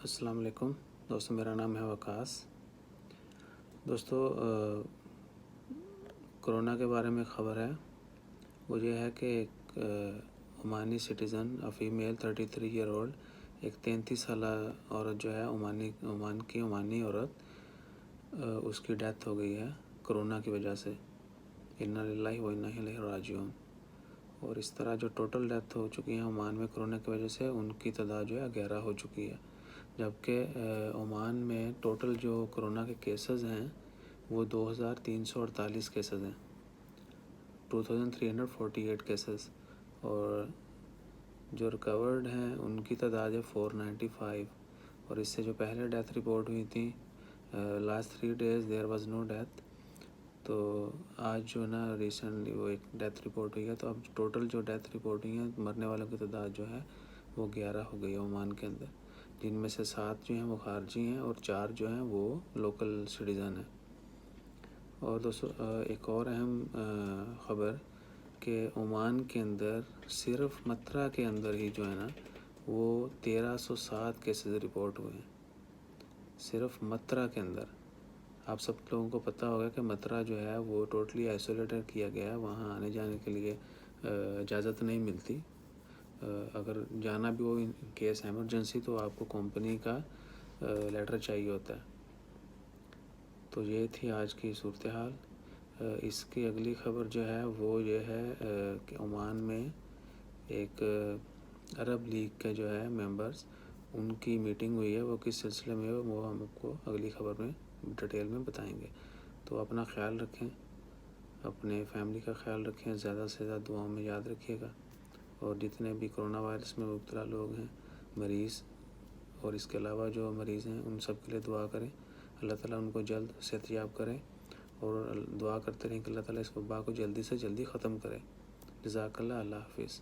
السلام علیکم دوستو، میرا نام ہے وقاص۔ دوستو، کرونا کے بارے میں خبر ہے۔ وہ یہ ہے کہ ایک عمانی سٹیزن فیمیل 33 ایئر اولڈ، ایک 33 سالہ عورت جو ہے عمانی عورت، اس کی ڈیتھ ہو گئی ہے کرونا کی وجہ سے۔ انا للہ و انا الیہ راجعون۔ اور اس طرح جو ٹوٹل ڈیتھ ہو چکی ہیں عمان میں کرونا کی وجہ سے، ان کی تعداد جو ہے 11 ہو چکی ہے، جبکہ عمان میں ٹوٹل جو کرونا کے کیسز ہیں وہ 2348 کیسز ہیں، 2348 کیسز، اور جو ریکورڈ ہیں ان کی تعداد ہے 495۔ اور اس سے جو پہلے ڈیتھ رپورٹ ہوئی تھیں last 3 days there was no death, تو آج جو ہے نا ریسنٹلی وہ ایک ڈیتھ رپورٹ ہوئی ہے، تو اب ٹوٹل جو ڈیتھ رپورٹ ہوئی ہیں مرنے والوں کی تعداد جو ہے وہ 11 ہو گئی ہے عمان کے اندر، جن میں سے 7 جو ہیں وہ خارجی ہیں اور 4 جو ہیں وہ لوکل سٹیزن ہیں۔ اور دوستو، ایک اور اہم خبر کہ عمان کے اندر صرف مترا کے اندر ہی جو ہے نا وہ 1307 کیسز رپورٹ ہوئے ہیں، صرف مترا کے اندر۔ آپ سب لوگوں کو پتہ ہوگا کہ مترا جو ہے وہ ٹوٹلی آئسولیٹڈ کیا گیا ہے، وہاں آنے جانے کے لیے اجازت نہیں ملتی۔ اگر جانا بھی ہو ان کیس ایمرجنسی تو آپ کو کمپنی کا لیٹر چاہیے ہوتا ہے۔ تو یہ تھی آج کی صورتحال۔ اس کی اگلی خبر جو ہے وہ یہ ہے کہ عمان میں ایک عرب لیگ کے جو ہے ممبرز، ان کی میٹنگ ہوئی ہے، وہ کس سلسلے میں ہے وہ ہم آپ کو اگلی خبر میں ڈیٹیل میں بتائیں گے۔ تو اپنا خیال رکھیں، اپنے فیملی کا خیال رکھیں، زیادہ سے زیادہ دعاؤں میں یاد رکھیے گا، اور جتنے بھی کرونا وائرس میں مبتلا لوگ ہیں، مریض اور اس کے علاوہ جو مریض ہیں، ان سب کے لیے دعا کریں، اللہ تعالیٰ ان کو جلد صحت یاب کرے، اور دعا کرتے رہیں کہ اللہ تعالیٰ اس وبا کو جلدی سے جلدی ختم کرے۔ جزاک اللہ، اللہ حافظ۔